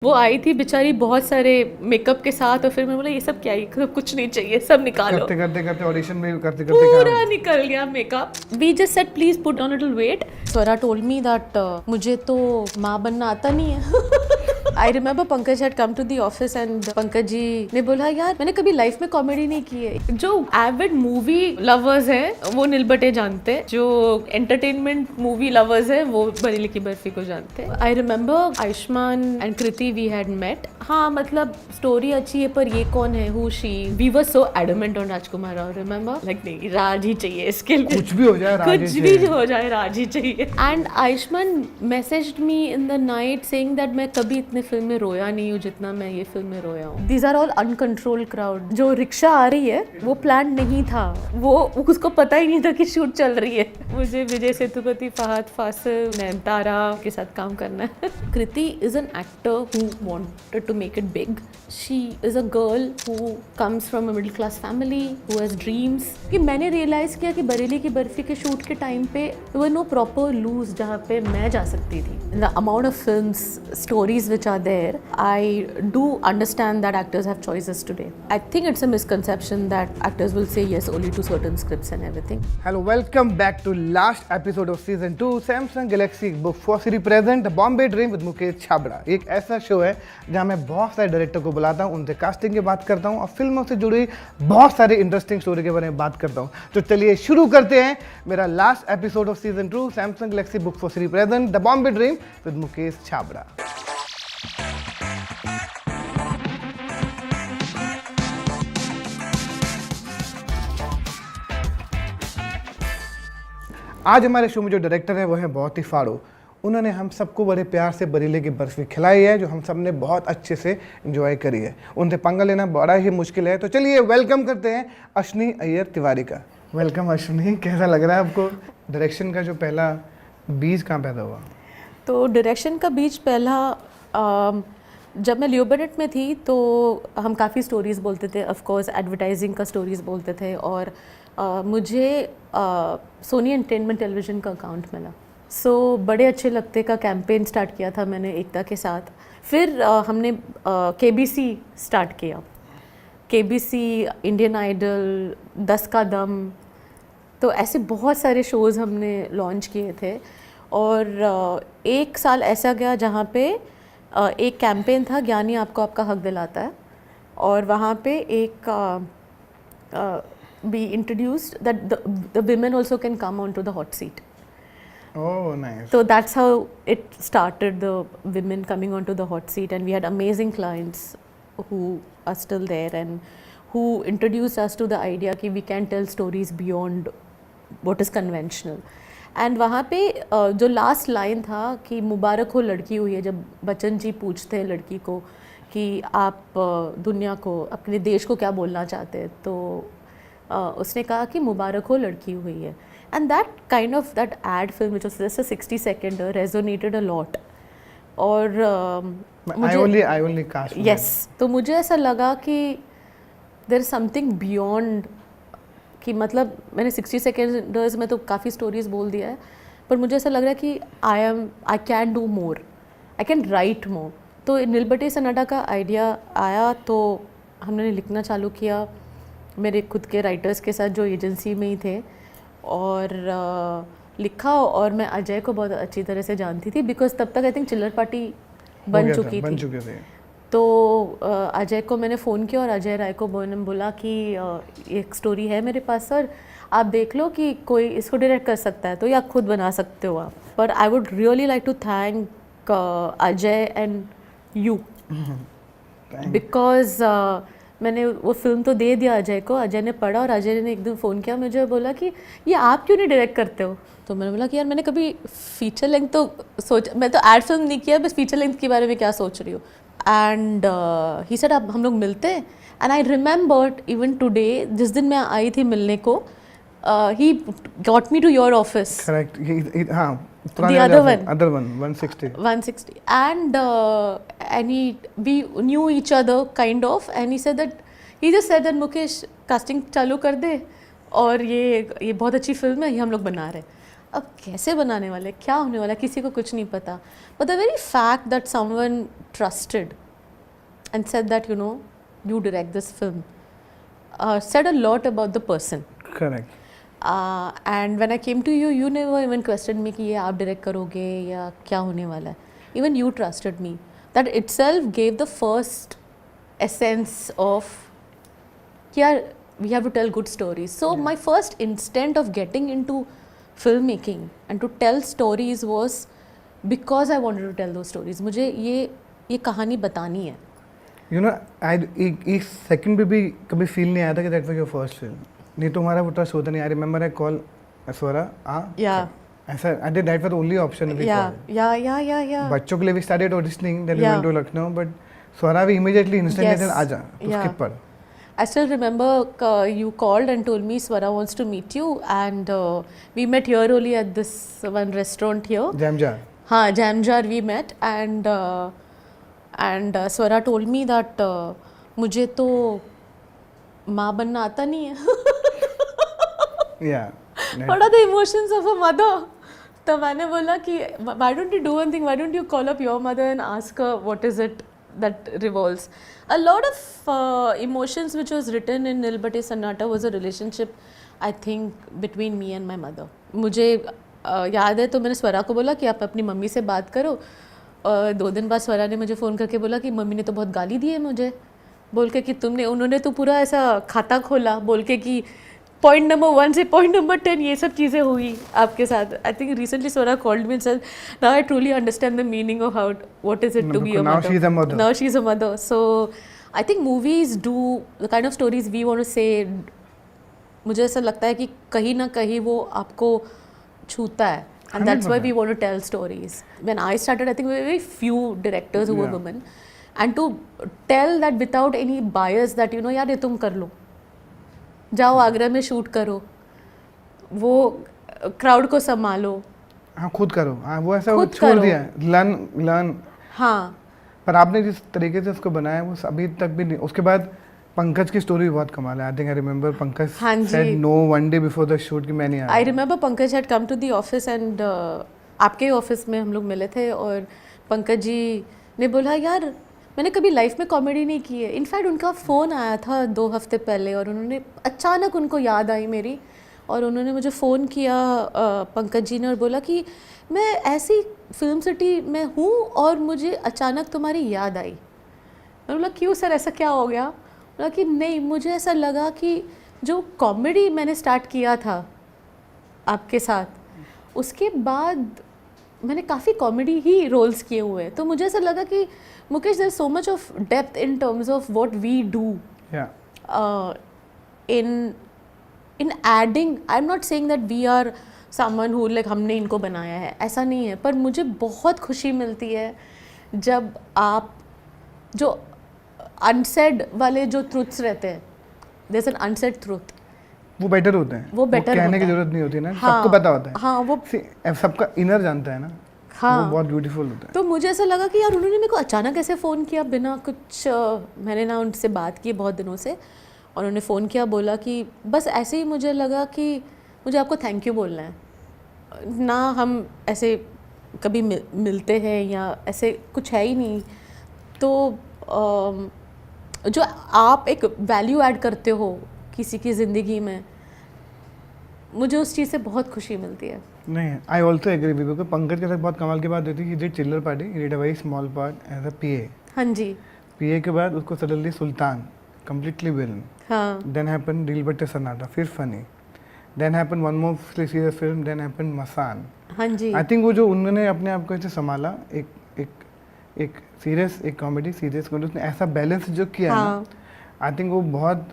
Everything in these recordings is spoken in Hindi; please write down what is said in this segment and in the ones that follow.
वो आई थी बेचारी बहुत सारे मेकअप के साथ और फिर मैं बोला ये सब क्या है, कुछ नहीं चाहिए, सब निकालो। करते ऑडिशन में करते पूरा निकल गया makeup. We just said please put on little weight. Swara told me that मुझे तो माँ बनना आता नहीं है। I remember Pankaj had come to the office and Pankaj ji ने बोला यार मैंने कभी लाइफ में कॉमेडी नहीं की है। जो एविड मूवी लवर्स हैं वो नीलबटे जानते हैं, जो एंटरटेनमेंट मूवी लवर्स हैं वो बरेली की बर्फी को जानते हैं। I remember Ayushmann and Kriti we had met. हाँ मतलब स्टोरी अच्छी है पर ये कौन है, who she. We were so adamant on Rajkummar Rao. Remember like नहीं राज ही चाहिए इसके लिए, कुछ भी हो जाए कुछ भी हो जाए राज ही चाहिए। And Ayushman messaged me in the night saying that मैं कभी इतने फिल्म में रोया नहीं हूँ जितना मैं ये फिल्म में रोया हूँ। These are all uncontrolled crowd. जो रिक्शा आ रही है वो प्लान नहीं था, वो उसको पता ही नहीं था कि शूट चल रही है। मुझे विजय सेतुपति, फहद फासिल, नयनतारा के साथ काम करना है। Kriti is an actor who wanted to make it big. She is a girl who comes from a middle class family who has dreams. कि मैंने रियलाइज किया कि बरेली की बर्फी के शूट के टाइम पे वर नो प्रॉपर लूज जहाँ पे मैं जा सकती थी। The amount of films, stories which are there, I do understand that actors have choices today. I think it's a misconception that actors will say yes only to certain scripts and everything. Hello, welcome back to last episode of season 2 Samsung Galaxy Book for Series present Bombay Dream with Mukesh Chhabra. एक ऐसा शो है जहां मैं बहुत सारे डायरेक्टर को बुलाता हूं, उनसे कास्टिंग की बात करता हूं और फिल्मों से जुड़ी बहुत सारी इंटरेस्टिंग स्टोरी के बारे में बात करता हूं। तो चलिए शुरू करते हैं मेरा last episode off season 2 Samsung Galaxy Book for Series present the Bombay dream with Mukesh Chhabra. आज हमारे शो में जो डायरेक्टर है वो है बहुत ही फाड़ो। उन्होंने हम सबको बड़े प्यार से बरेली की बर्फी खिलाई है जो हम सब ने बहुत अच्छे से एंजॉय करी है। उनसे पंगा लेना बड़ा ही मुश्किल है। तो चलिए वेलकम करते हैं अश्विनी अय्यर तिवारी का। वेलकम अश्विनी, कैसा लग रहा है आपको? डायरेक्शन का जो पहला बीज कहाँ पैदा हुआ? तो डायरेक्शन का बीज पहला जब मैं लियो बेनेट में थी तो हम काफ़ी स्टोरीज़ बोलते थे। ऑफ कोर्स एडवर्टाइजिंग का स्टोरीज़ बोलते थे और मुझे सोनी एंटरटेनमेंट टेलीविज़न का अकाउंट मिला। सो बड़े अच्छे लगते का कैंपेन स्टार्ट किया था मैंने एकता के साथ। फिर हमने KBC स्टार्ट किया, KBC, इंडियन आइडल, 10 का दम। तो ऐसे बहुत सारे शोज़ हमने लॉन्च किए थे और एक साल ऐसा गया जहाँ पे एक कैंपेन था ज्ञानी आपको आपका हक दिलाता है और वहाँ पे एक we introduced that the women also can come onto the hot seat. Oh, nice. So that's how it started, the women coming onto the hot seat, and we had amazing clients who are still there and who introduced us to the idea कि we can tell stories beyond what is conventional. And वहाँ पे जो लास्ट लाइन था कि मुबारक हो लड़की हुई है, जब बच्चन जी पूछते हैं लड़की को कि आप दुनिया को, अपने देश को क्या बोलना चाहते हैं, तो उसने कहा कि मुबारक हो लड़की हुई है। And that kind of that ad film which was just a 60 second resonated a lot. और यस, तो मुझे ऐसा लगा कि देयर इज समथिंग बियॉन्ड, कि मतलब मैंने 60 सेकेंड्स में तो काफ़ी स्टोरीज़ बोल दिया है पर मुझे ऐसा लग रहा है कि I can do more, I can write more. तो नीलबटे सन्नाटा का आइडिया आया तो हमने लिखना चालू किया मेरे खुद के राइटर्स के साथ जो एजेंसी में ही थे और लिखा। और मैं अजय को बहुत अच्छी तरह से जानती थी बिकॉज तब तक आई थिंक चिल्लर पार्टी बन चुकी थी। तो अजय को मैंने फ़ोन किया और अजय राय को मैंने बोला कि एक स्टोरी है मेरे पास सर, आप देख लो कि कोई इसको डायरेक्ट कर सकता है तो या खुद बना सकते हो आप। पर I would really like to thank Ajay and you because मैंने वो फिल्म तो दे दिया अजय को, अजय ने पढ़ा और अजय ने एक दिन फ़ोन किया मुझे, बोला कि ये आप क्यों नहीं डायरेक्ट करते हो? तो मैंने बोला कि यार मैंने कभी फीचर लेंथ तो मैं तो एड फिल्म नहीं किया, बस फीचर लेंथ के बारे में क्या सोच रही हूँ। एंड ही सेड अब हम लोग मिलते हैं। And I remembered even today, जिस दिन मैं आई थी मिलने को, he got me to your office. Correct. हाँ, the other one 160 and we knew each other kind of, and he said that he just said that Mukesh casting चालू कर दे और ये बहुत अच्छी फिल्म है, ये हम लोग बना रहे हैं। अब कैसे बनाने वाले, क्या होने वाला, किसी को कुछ नहीं पता. But the very fact that someone trusted and said that you direct this film said a lot about the person. Correct. And when I came to you, you never even questioned me कि ये आप direct करोगे या क्या होने वाला है. Even you trusted me. That itself gave the first essence of कि यार we have to tell good stories. So my first instinct of getting into filmmaking and to tell stories was because I wanted to tell those stories. मुझे ये कहानी बतानी है. एक सेकंड भी कभी फील नहीं आया था कि that was your first film. नहीं तो हमारा वो ट्रस्ट होता नहीं. I remember I call Swara ऐसा I did that was the only option we called. या बच्चों के लिए भी started auditioning, then we went to Lucknow, but Swara भी इमीडिएटली इंस्टेंटली आ जा तो स्किप पर. I still remember you called and told me Swara wants to meet you, and we met here only at this one restaurant here. Jamjar. हाँ, Jamjar we met, and Swara told me that मुझे तो माँ बनना आता नहीं है. Yeah. What are the emotions of a mother? तो मैंने बोला कि why don't you do one thing? Why don't you call up your mother and ask her what is it that revolves? A lot of emotions which was written in Nil Bate Sannata was a relationship, I think, between me and my mother. मुझे याद है तो मैंने स्वरा को बोला कि आप अपनी मम्मी से बात करो. 2 दिन बाद स्वरा ने मुझे फ़ोन करके बोला कि मम्मी ने तो बहुत गाली दी है मुझे, बोल के कि उन्होंने तो पूरा ऐसा खाता खोला, बोल के कि पॉइंट नंबर 1 से पॉइंट नंबर 10 ये सब चीज़ें हुई आपके साथ. I think recently Swara called me and said now I truly understand the meaning of how what is it to be a mother. Now she is a mother. So I think movies do the kind of stories we want to say. मुझे ऐसा लगता है कि कहीं ना कहीं वो आपको छूता है, and that's why we want to tell stories. When I started, I think there were very few directors who were women, and to tell that without any bias that यार ये तुम कर लो, जाओ आगरा में शूट करो, वो क्राउड को संभालो, हाँ खुद करो, हाँ वो ऐसा वो छोड़ दिया लर्न. हाँ, पर आपने जिस तरीके से उसको बनाया वो अभी तक भी नहीं. उसके बाद पंकज की स्टोरी बहुत कमाल है. I think I remember Pankaj said no one day before the shoot कि मैं नहीं आ रहा. I remember Pankaj had come to the office and आपके ऑफिस में हम लोग मिले थे और पंकज जी ने बोला यार मैंने कभी लाइफ में कॉमेडी नहीं की है. इनफैक्ट उनका फ़ोन आया था 2 हफ्ते पहले और उन्होंने अचानक उनको याद आई मेरी और उन्होंने मुझे फ़ोन किया पंकज जी ने और बोला कि मैं ऐसी फिल्म सिटी में हूँ और मुझे अचानक तुम्हारी याद आई. मैंने बोला क्यों सर, ऐसा क्या हो गया? बोला कि नहीं, मुझे ऐसा लगा कि जो कॉमेडी मैंने स्टार्ट किया था आपके साथ उसके बाद मैंने काफ़ी कॉमेडी ही रोल्स किए हुए हैं, तो मुझे ऐसा लगा कि Mukesh there so much of depth in terms of what we do in editing. I am not saying that we are someone who like हमने इनको बनाया है, ऐसा नहीं है, पर मुझे बहुत खुशी मिलती है जब आप जो अनसेड वाले जो ट्रुथ्स रहते हैं, there is an unsaid truth, वो बेटर होते हैं. वो कहने की जरूरत नहीं होती ना. हाँ, सबको पता होता है. हाँ, वो सबका इनर जानता है ना. हाँ, वो बहुत ब्यूटीफुल होता है. तो मुझे ऐसा लगा कि यार उन्होंने मेरे को अचानक ऐसे फ़ोन किया बिना कुछ मैंने ना उनसे बात की बहुत दिनों से और उन्होंने फ़ोन किया, बोला कि बस ऐसे ही मुझे लगा कि मुझे आपको थैंक यू बोलना है ना. हम ऐसे कभी मिलते हैं या ऐसे कुछ है ही नहीं, तो जो आप एक वैल्यू ऐड करते हो किसी की ज़िंदगी में, मुझे उस चीज़ से बहुत खुशी मिलती है. नहीं, I also agree with you. Pankaj के साथ बहुत कमाल की बात होती है. He did Chillar party, he did a very small part as a PA. हाँ जी. पीए के बाद उसको सडनली सुल्तान कंप्लीटली विलन. हाँ. देन हैपन दिल बटे सन्नाटा, फिर funny. Then happen one more serious film, then happen Masaan. हाँ जी. आई थिंक वो जो उन्होंने अपने आप को ऐसे संभाला, एक सीरियस, एक कॉमेडी, सीरियस कॉमेडी, उसने ऐसा बैलेंस जो किया ना, आई थिंक वो बहुत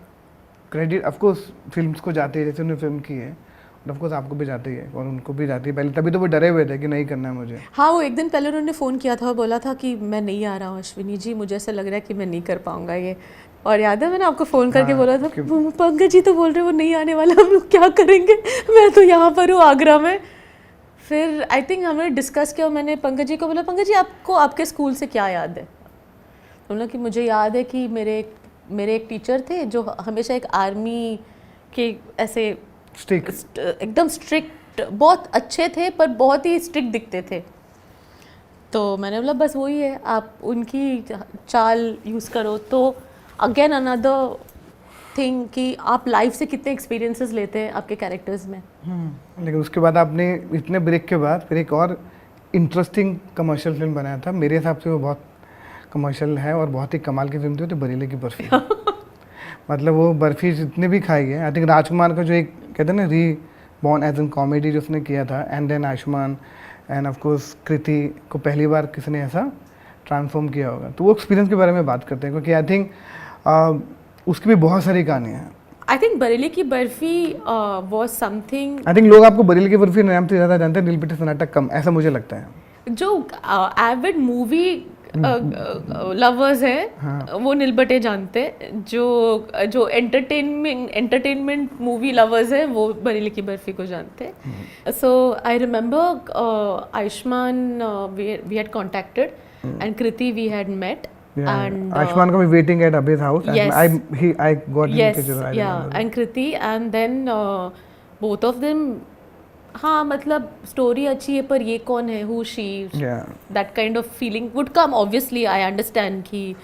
क्रेडिट ऑफ कोर्स फिल्म्स को जाती है, जैसे उन्होंने फिल्म की है, और ऑफ कोर्स आपको भी जाती है और उनको भी जाती है पहले. तभी तो वो डरे हुए थे कि नहीं करना है मुझे. हाँ, वो एक दिन पहले उन्होंने फ़ोन किया था और बोला था कि मैं नहीं आ रहा हूँ अश्विनी जी, मुझे ऐसा लग रहा है कि मैं नहीं कर पाऊँगा ये. और याद है मैंने आपको फ़ोन करके बोला था पंकज जी तो बोल रहे वो नहीं आने वाला, हम लोग क्या करेंगे, मैं तो यहाँ पर हूँ आगरा में. फिर आई थिंक हमने डिस्कस किया और मैंने पंकज जी को बोला पंकज जी आपको आपके स्कूल से क्या याद है? बोला कि मुझे याद है कि मेरे एक टीचर थे जो हमेशा एक आर्मी के ऐसे एकदम स्ट्रिक्ट बहुत अच्छे थे पर बहुत ही स्ट्रिक्ट दिखते थे। तो मैंने बोला बस वही है, आप उनकी चाल यूज़ करो। तो अगेन अनदर थिंग कि आप लाइफ से कितने एक्सपीरियंसेस लेते हैं आपके कैरेक्टर्स में। लेकिन उसके बाद आपने इतने ब्रेक के बाद फिर एक और इंटरेस्टिंग कमर्शियल फिल्म बनाया था, मेरे हिसाब से वो बहुत कमर्शियल है और बहुत ही कमाल की फिल्म थी, तो बरेली की बर्फी। मतलब वो बर्फी जितने भी खाई है, आई थिंक राजकुमार का जो एक कहते हैं ना री बॉर्न एज एन कॉमेडी जो उसने किया था, and then Ayushmann and of course Kriti को पहली बार किसी ने ऐसा ट्रांसफॉर्म किया होगा। तो वो एक्सपीरियंस के बारे में बात करते हैं, क्योंकि आई थिंक उसकी भी बहुत सारी कहानियाँ हैं। आई थिंक बरेली की barfi was something, I think लोग आपको बरेली की बर्फी नाम से ज़्यादा जानते हैं, नीलपिटे सन्नाटा कम, ऐसा मुझे लगता है। जो एविड मूवी लवर्स हैं वो नीलबटे जानते हैं, जो एंटरटेनमेंट मूवी लवर्स हैं वो बरेली की बर्फी को जानते हैं। So I remember Ayushmann we had contacted and Kriti we had met and Ashman ko be waiting at Abhi's house, yes, and I got him yes, pictures, I yeah, remember. and Kriti and then both of them, हाँ मतलब स्टोरी अच्छी है पर ये कौन है, who she, that kind of feeling would come obviously. I understand कि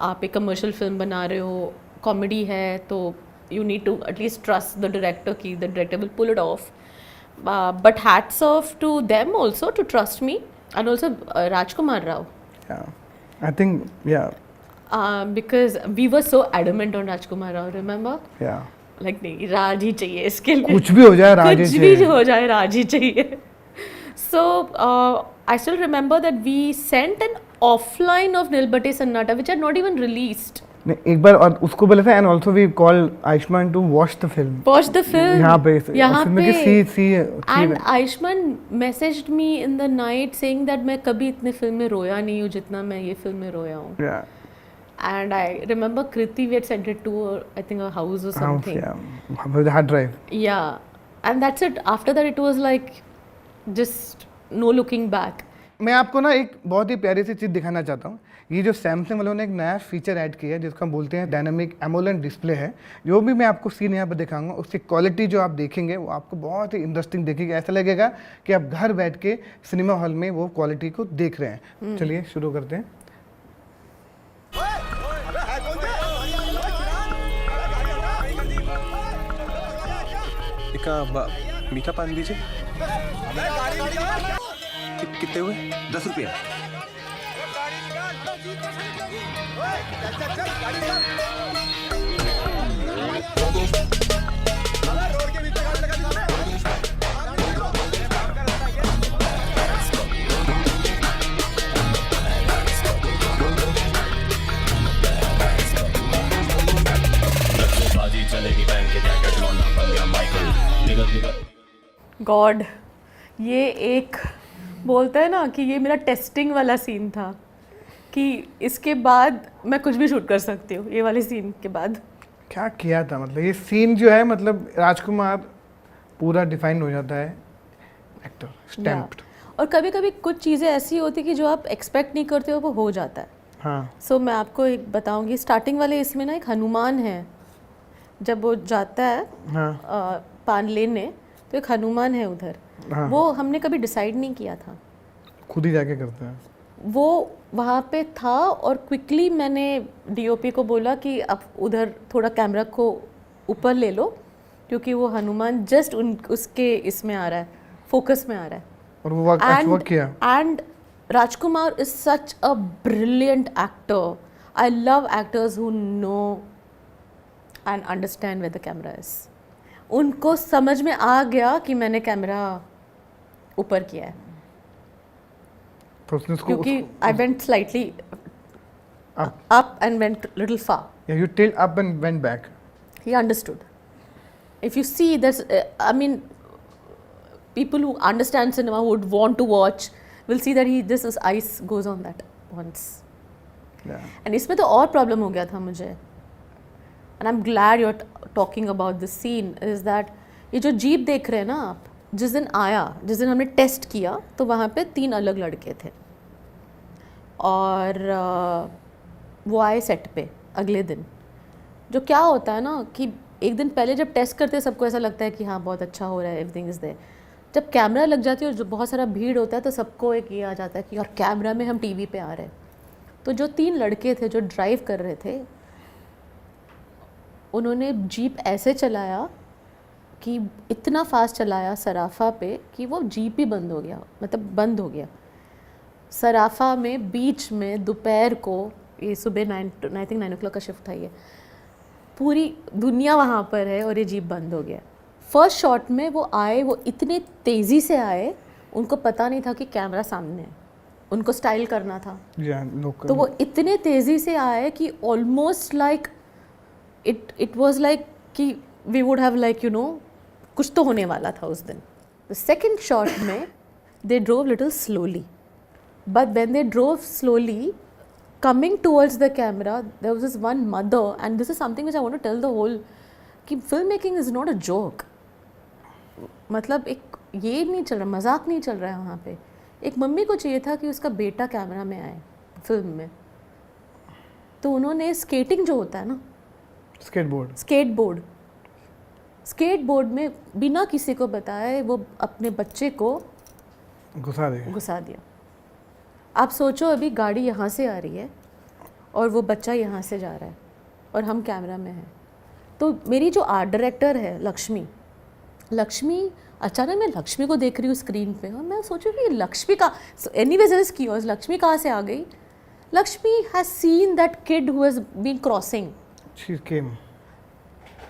आप एक कमर्शियल फिल्म बना रहे हो, कॉमेडी है, तो you need to at least trust the director कि the director will pull it off. But hats off to them also to trust me, and also Rajkumar Rao. Yeah. I think, because we were so adamant on Rajkumar Rao, remember? Yeah. Like नहीं, राज ही चाहिए इसके लिए, कुछ भी हो जाए राज ही कुछ भी हो जाए राज ही चाहिए। So I still remember that we sent an offline of Nilbate Sannata which had not even released. नहीं, एक बार और उसको बोला था, and also we called Ayushman to watch the film. Watch the film. यहाँ पे सी and Ayushman messaged me in the night saying that मैं कभी इतने फिल्म में रोया नहीं हूँ जितना मैं ये फिल्म में रोया हूँ। Yeah. And I remember Kriti we had sent it to I think a house or something. Yeah. With hard drive. Yeah. And that's it. After that it was like just no looking back. मैं आपको ना एक बहुत ही प्यारी सी चीज़ दिखाना चाहता हूँ। ये जो सैमसंग वालों ने एक नया फीचर ऐड किया है जिसको हम बोलते हैं डायनामिक एमोलेड डिस्प्ले है। जो भी मैं आपको सीन यहाँ पर दिखाऊंगा उसकी क्वालिटी जो आप देखेंगे वो आपको बहुत ही इंटरेस्टिंग दिखेगी। ऐसा लगेगा कि आप घर बैठ के सिनेमा हॉल में वो क्वालिटी को देख रहे हैं। चलिए शुरू करते हैं। मीठा पानी दीजिए। कितने हुए? 10 रुपया। गॉड, ये एक बोलता है ना कि ये मेरा टेस्टिंग वाला सीन था कि इसके बाद मैं कुछ भी शूट कर सकती हूँ। ये वाले सीन के बाद क्या किया था, मतलब ये सीन जो है, मतलब राजकुमार पूरा डिफाइन हो जाता है एक्टर स्टैम्प्ड। और कभी कभी कुछ चीज़ें ऐसी होती कि जो आप एक्सपेक्ट नहीं करते हो वो हो जाता है। हाँ। सो मैं आपको एक बताऊंगी, स्टार्टिंग वाले इसमें ना एक हनुमान है, जब वो जाता है पान लेने तो एक हनुमान है उधर। हाँ। वो हमने कभी डिसाइड नहीं किया था, खुद ही जाके करते हैं। वो वहाँ पे था और क्विकली मैंने डीओपी को बोला कि अब उधर थोड़ा कैमरा को ऊपर ले लो क्योंकि वो हनुमान जस्ट उसके इसमें आ रहा है, फोकस में आ रहा है। और वो वर्क किया। And Rajkumar is such a brilliant actor. I love actors who know and understand where the camera is. उनको समझ में आ गया कि मैंने कैमरा ऊपर किया है, तो क्योंकि I went slightly up and went little far. Yeah, you tilt up and went back. He understood. If you see this, I mean, people who understand cinema who would want to watch will see that his eyes goes on that once. Yeah. And इसमें तो और प्रॉब्लम हो गया था मुझे। And I'm glad you're talking about this scene. Is that ये जो जीप देख रहे हैं ना आप, जिस दिन आया, जिस दिन हमने टेस्ट किया तो वहाँ पे 3 अलग लड़के थे और वो आए सेट पे अगले दिन। जो क्या होता है ना कि एक दिन पहले जब टेस्ट करते हैं सबको ऐसा लगता है कि हाँ बहुत अच्छा हो रहा है, एवरीथिंग इज़ देयर। जब कैमरा लग जाती है और जो बहुत सारा भीड़ होता है तो सबको एक ये आ जाता है कि यार कैमरा में हम टीवी पे आ रहे हैं। तो जो 3 लड़के थे जो ड्राइव कर रहे थे, उन्होंने जीप ऐसे चलाया कि इतना फास्ट चलाया सराफा पे कि वो जीप ही बंद हो गया, मतलब बंद हो गया सराफा में, बीच में दोपहर को। ये सुबह 9 o'clock का शिफ्ट था, ये पूरी दुनिया वहाँ पर है और ये जीप बंद हो गया। फर्स्ट शॉट में वो आए, वो इतने तेज़ी से आए, उनको पता नहीं था कि कैमरा सामने है, उनको स्टाइल करना था। तो वो इतने तेज़ी से आए कि almost like it was like कि वी वुड हैव लाइक कुछ तो होने वाला था उस दिन। द सेकेंड शॉट में they drove little slowly, but when they drove slowly coming towards the camera, there was this one mother, and this is something which I want to tell the whole, कि filmmaking is not a joke. मतलब एक ये नहीं चल रहा, मजाक नहीं चल रहा है वहाँ पे। एक मम्मी को चाहिए था कि उसका बेटा कैमरा में आए फिल्म में, तो उन्होंने स्केटिंग जो होता है ना, स्केटबोर्ड में बिना किसी को बताए वो अपने बच्चे को घुसा दिया। आप सोचो अभी गाड़ी यहाँ से आ रही है और वो बच्चा यहाँ से जा रहा है और हम कैमरा में हैं। तो मेरी जो आर्ट डायरेक्टर है लक्ष्मी, अचानक मैं लक्ष्मी को देख रही हूँ स्क्रीन पे और मैं सोचूँ कि लक्ष्मी का एनीवेज दिस कियोस्क, लक्ष्मी कहाँ से आ गई? Lakshmi has seen that kid who has been crossing, she came,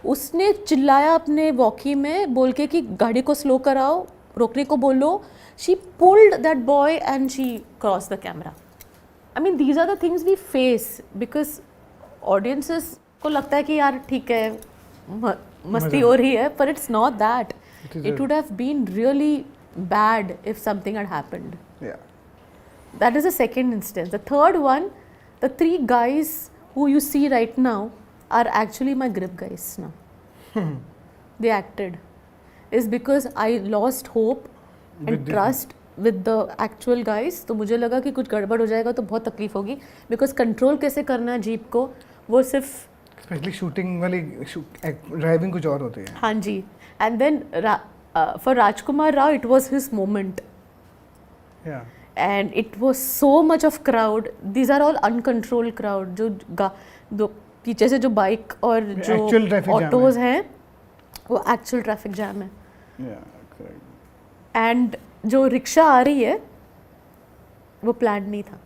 उसने चिल्लाया अपने वॉकी में बोल के कि गाड़ी को स्लो कराओ, रोकने को बोलो। She pulled that boy and she crossed the camera. I mean, these are the things we face because audiences को लगता है कि यार ठीक है मस्ती हो रही है, but it's not that. It would have been really bad if something had happened. Yeah. That is the second instance. The third one, the 3 guys who you see right now are actually my grip guys now. They acted. Is because I lost hope and trust with the actual guys. तो मुझे लगा कि कुछ गड़बड़ हो जाएगा तो बहुत तकलीफ होगी, बिकॉज कंट्रोल कैसे करना है जीप को, वो सिर्फ स्पेशली शूटिंग वाली ड्राइविंग कुछ और होती है। हाँ जी। And then for Rajkummar Rao it was his moment, and it was so much of crowd, these are all uncontrolled crowd, जो पीछे से जो बाइक और जो ऑटोज हैं वो एक्चुअल ट्रैफिक जैम है। एंड जो रिक्शा आ रही है वो प्लान नहीं था।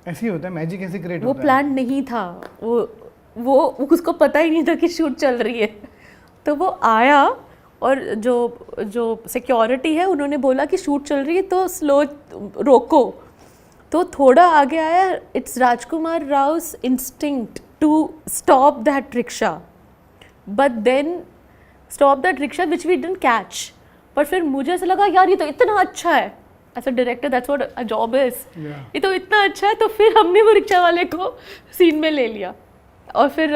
ऐसे ही होता है, मैजिक ऐसे क्रिएट होता है। वो प्लान नहीं था, वो उसको पता ही नहीं था कि शूट चल रही है। तो वो आया और जो सिक्योरिटी है उन्होंने बोला कि शूट चल रही है तो स्लो रोको, तो थोड़ा आगे आया। इट्स राजकुमार राव's instinct to stop that rickshaw, but then stop that rickshaw which we didn't catch. पर फिर मुझे ऐसा लगा यार ये तो इतना अच्छा है, as a director that's what a job is, ये तो इतना अच्छा है। तो फिर हमने वो रिक्शा वाले को सीन में ले लिया और फिर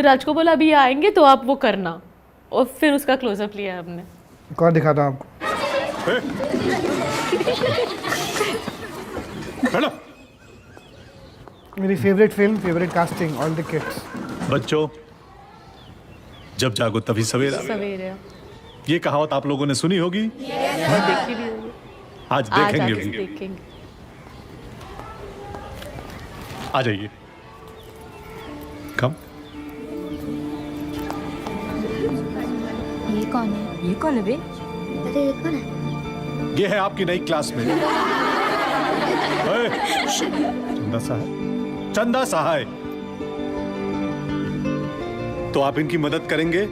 राज को बोला अभी आएंगे तो आप वो करना, और फिर उसका क्लोजअप लिया हमने। कौन दिखाता हूँ आपको? मेरी favourite film, favourite casting, all the kids. बच्चों, जब जागो तभी सवेरा। ये कहावत आप लोगों ने सुनी होगी, देखी भी होगी, आज देखेंगे भी। देखेंगे। आ जाइए, कम। ये कौन है? ये कौन है बे? अरे ये कौन है? ये है आपकी नई क्लासमेट चंदा सहाय। तो आप इनकी मदद करेंगे?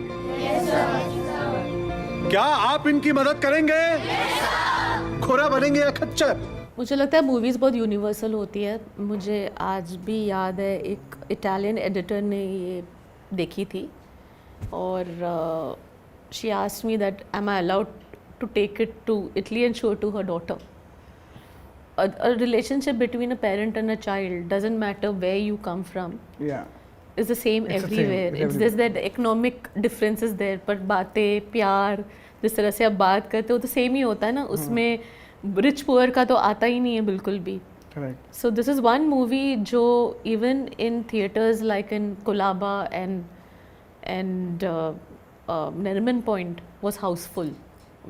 क्या आप इनकी मदद करेंगे? घोड़ा बनेंगे या खच्चर? मुझे लगता है मूवीज़ बहुत यूनिवर्सल होती है। मुझे आज भी याद है एक इटालियन एडिटर ने ये देखी थी और she asked me that am I allowed to take it to Italy and show to her daughter. A relationship between a parent and a child doesn't matter where you come from. Yeah. It's the same everywhere. It's just that economic difference is there. पर बातें, प्यार, जिस तरह से आप बात करते हो तो सेम ही होता है ना, उसमें रिच पुअर का तो आता ही नहीं है बिल्कुल भी। Correct. So this is one movie जो even in theaters like in Colaba and Nariman Point was houseful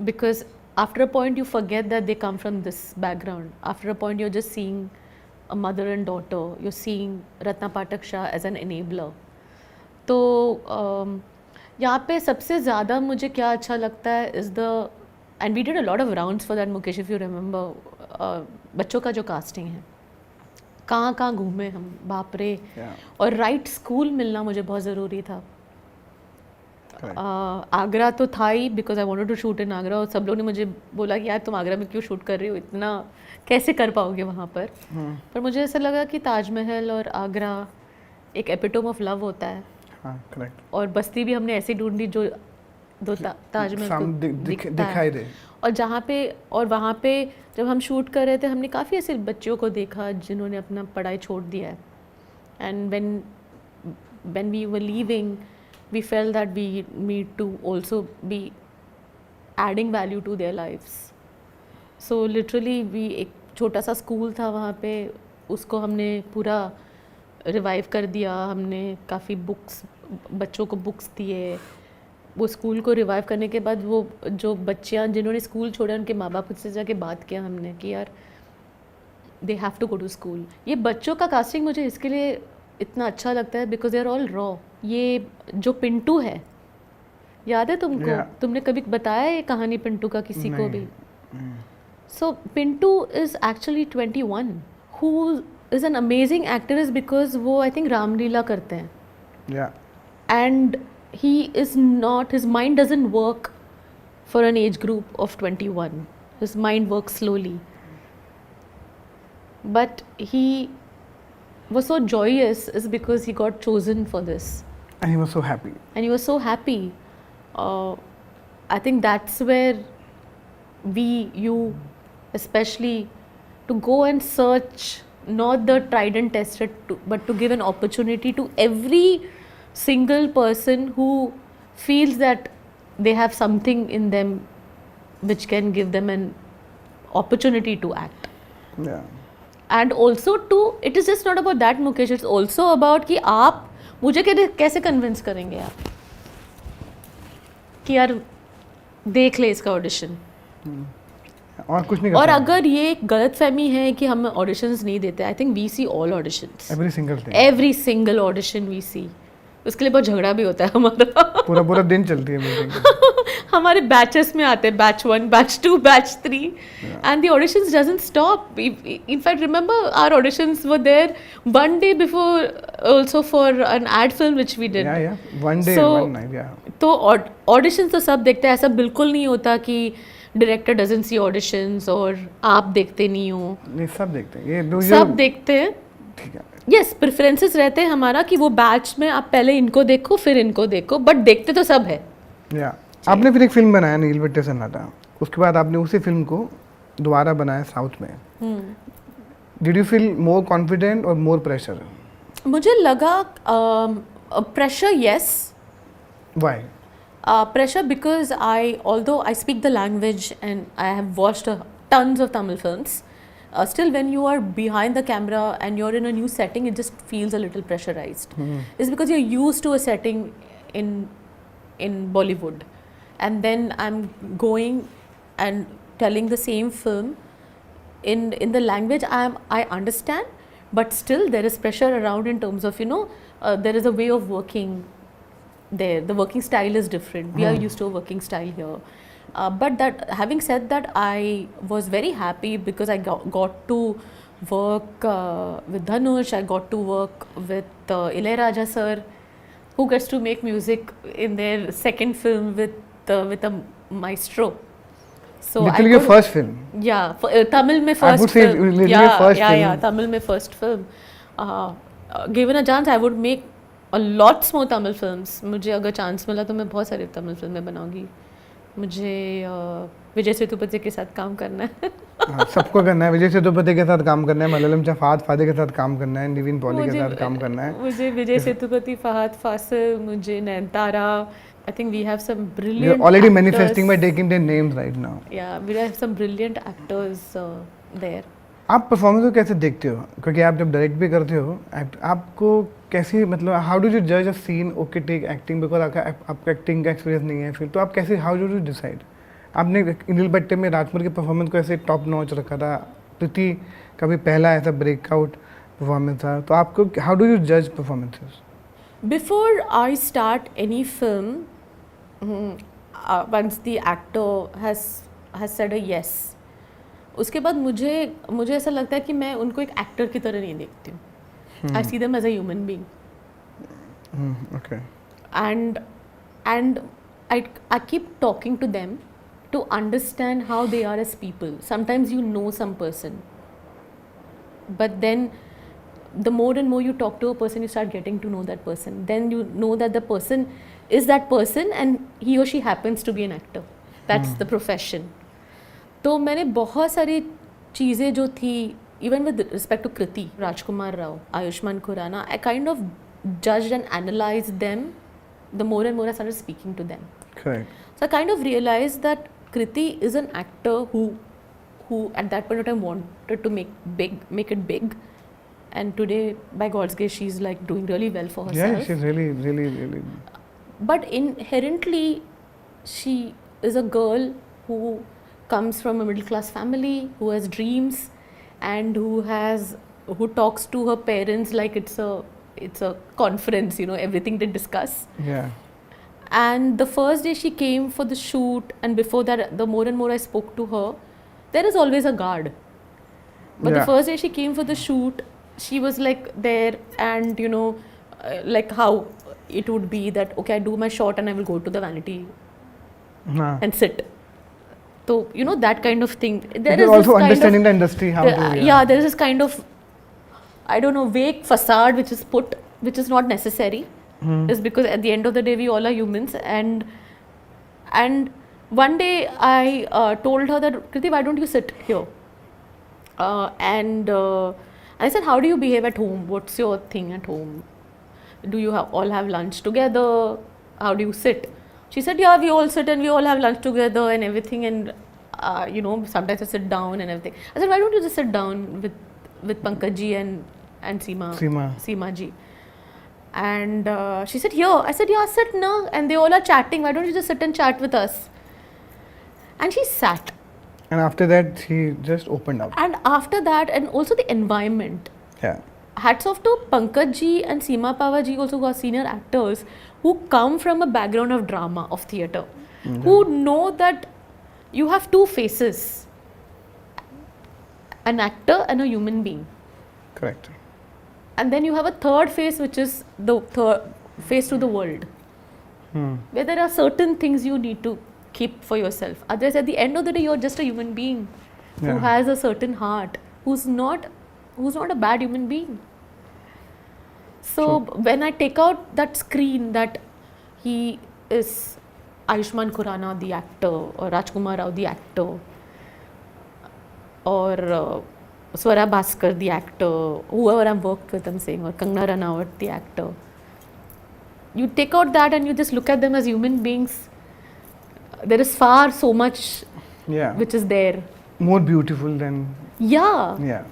because after a point you forget that they come from this background. After a point you're just seeing a mother and daughter, you're seeing Ratna Pathak Shah as an enabler. तो यहाँ पे सबसे ज़्यादा मुझे क्या अच्छा लगता है is the, and we did a lot of rounds for that Mukesh, if you remember, बच्चों का जो कास्टिंग है, कहाँ कहाँ घूमे हम, बाप रे. और राइट स्कूल मिलना मुझे बहुत ज़रूरी था. आगरा तो था ही, because I wanted to shoot in Agra, और सब लोग ने मुझे बोला कि यार तुम आगरा में क्यों शूट कर रही हो, इतना कैसे कर पाओगे वहाँ पर. पर मुझे ऐसा लगा कि ताजमहल और आगरा एक एपिटोम ऑफ लव होता है. करेक्ट. और बस्ती भी हमने ऐसी ढूंढी जो दो ताजमहल को दिखाई दे. और जहाँ पे, और वहाँ पे जब हम शूट कर रहे थे हमने काफ़ी ऐसे बच्चों को देखा जिन्होंने अपना पढ़ाई छोड़ दिया है. And when we were leaving we felt that we need to also be adding value to their lives. So literally we, एक छोटा सा स्कूल था वहाँ पे, उसको हमने पूरा रिवाइव कर दिया. हमने काफ़ी बुक्स, बच्चों को बुक्स दिए. वो स्कूल को रिवाइव करने के बाद वो जो बच्चियाँ जिन्होंने स्कूल छोड़ा उनके माँ बाप से जाके बात किया हमने कि यार they have to go to school. ये बच्चों का कास्टिंग मुझे इसके लिए इतना अच्छा लगता है because they are all raw. ये जो पिंटू है, याद है तुमको? तुमने कभी बताया ये कहानी पिंटू का किसी को भी? So Pintu is actually 21 who is an amazing actor, is because वो आई थिंक रामलीला करते हैं. And he is not, his mind doesn't work for an age group of 21. His mind works slowly, but he was so joyous is because he got chosen for this, and he was so happy. I think that's where you especially, to go and search not the tried and tested, but to give an opportunity to every single person who feels that they have something in them which can give them an opportunity to act. And also to, it is just not about that Mukesh, it's also about कि आप मुझे कैसे convince करेंगे आप कि यार देख ले इसका ऑडिशन. और कुछ नहीं. और अगर ये एक गलत फहमी है कि हम ऑडिशंस नहीं देते, I think we see all auditions, every single audition we see. उसके लिए बहुत झगड़ा भी होता है हमारा. पूरा दिन चलती है मीटिंग. हमारे बैचेस में आते हैं, batch 1, batch 2, batch 3, and the auditions doesn't stop. In fact remember our auditions were there one day before also for an ad film which we did. One day one night. तो ऑडिशंस तो सब देखते हैं. ऐसा बिल्कुल नहीं होता कि डायरेक्टर डजंट सी ऑडिशंस और आप देखते नहीं हो. नहीं, सब देखते हैं. ये सब देखते हैं. ठीक है. यस, प्रेफरेंसेस रहते हैं हमारा कि वो बैच में आप पहले इनको देखो फिर इनको देखो, बट देखते तो सब है. आपने फिर एक फिल्म बनाया नील बट्टे सन्नाटा, उसके बाद आपने उसी फिल्म को दोबारा बनाया साउथ में. Did you feel more confident और मोर प्रेशर? मुझे लगा pressure, yes. Why? Pressure because although I speak the language and I have watched tons of Tamil films, still when you are behind the camera and you're in a new setting, it just feels a little pressurized. It's because you're used to a setting in Bollywood, and then I'm going and telling the same film in the language I understand, but still there is pressure around in terms of there is a way of working. There, the working style is different. We are used to a working style here. But that, having said that, I was very happy because I got to work with Dhanush. I got to work with Ilayaraja sir, who gets to make music in their second film with a maestro. So literally your first film. Yeah, Tamil mein first. I would say literally first film. Yeah, Tamil mein first film. Given a chance, I would make a lots more Tamil films. मुझे अगर चांस मिला तो मैं बहुत सारी तमिल फिल्में बनाऊंगी. मुझे विजय सेतुपति के साथ काम करना है. सबको करना है. विजय सेतुपति के साथ काम करना है, मलयालम से फहद फासिल के साथ काम करना है, निविन पॉली के साथ काम करना है. मुझे विजय सेतुपति, फहद फासिल, मुझे Nayantara. I think we have some brilliant. You're already actors. manifesting by taking their names right now. Yeah, we have some brilliant actors there. आप परफॉर्मेंस को कैसे देखते हो? क्योंकि आप जब डायरेक्ट भी करते हो, आपको कैसी, मतलब हाउ डू यू जज a scene? Okay, take acting, because आपका एक्टिंग का एक्सपीरियंस नहीं है फिर, तो आप कैसे, हाउ डू यू डिसाइड? आपने नीलबट्टे में राजकुमार के परफॉर्मेंस को ऐसे टॉप नॉच रखा था, कृति का भी पहला ऐसा ब्रेकआउट परफॉर्मेंस था, तो आपको हाउ डू यू जज performances? Before I start any film, once the actor has said a yes, उसके बाद मुझे ऐसा लगता है कि मैं उनको एक एक्टर की तरह नहीं देखती हूँ. I see them as a human being. Okay. And I keep talking to them to understand how they are as people. Sometimes you know some person, but then the more and more you talk to a person, you start getting to know that person. Then you know that the person is that person and he or she happens to be an actor. That's the profession. तो मैंने बहुत सारी चीज़ें जो थी, even with respect to Kriti, Rajkumar Rao, Ayushmann Khurrana, I kind of judged and analyzed them the more and more I started speaking to them. Correct. So I kind of realized that Kriti is an actor who at that point of time wanted to make it big, and today by God's grace she's like doing really well for herself. Yeah, she's really. But inherently she is a girl who comes from a middle class family, who has dreams, and who talks to her parents like it's a conference, you know, everything they discuss. Yeah. And the first day she came for the shoot, and before that, the more and more I spoke to her, there is always a guard. But the first day she came for the shoot, she was like there, and you know, like how it would be that, okay, I do my shot and I will go to the vanity and sit. So, you know, that kind of thing. There is also this kind understanding of, the industry, how to... Yeah, there is this kind of, I don't know, vague facade which is put, which is not necessary. Is because at the end of the day we all are humans, and one day I told her that, Kriti, why don't you sit here? And I said, how do you behave at home? What's your thing at home? Do you all have lunch together? How do you sit? She said, yeah, we all sit and we all have lunch together and everything, and you know, sometimes I sit down and everything. I said, why don't you just sit down with Pankaj ji and Seema ji? And she said, here. I said, yeah, sit now. And they all are chatting. Why don't you just sit and chat with us? And she sat. And after that, she just opened up. And after that, and also the environment. Yeah. Hats off to Pankaj ji and Seema Pawar ji, also who are senior actors, who come from a background of drama, of theatre, who know that you have two faces, an actor and a human being. Correct. And then you have a third face, which is the third face to the world, where there are certain things you need to keep for yourself. Otherwise, at the end of the day, you're just a human being who has a certain heart, who's not a bad human being. So when I take out that screen that he is Ayushmann Khurrana, the actor, or Rajkumar Rao, the actor, or Swara Bhaskar, the actor, whoever I've worked with, I'm saying, or Kangana Ranaut, the actor. You take out that and you just look at them as human beings. There is so much which is there. More beautiful than... Yeah.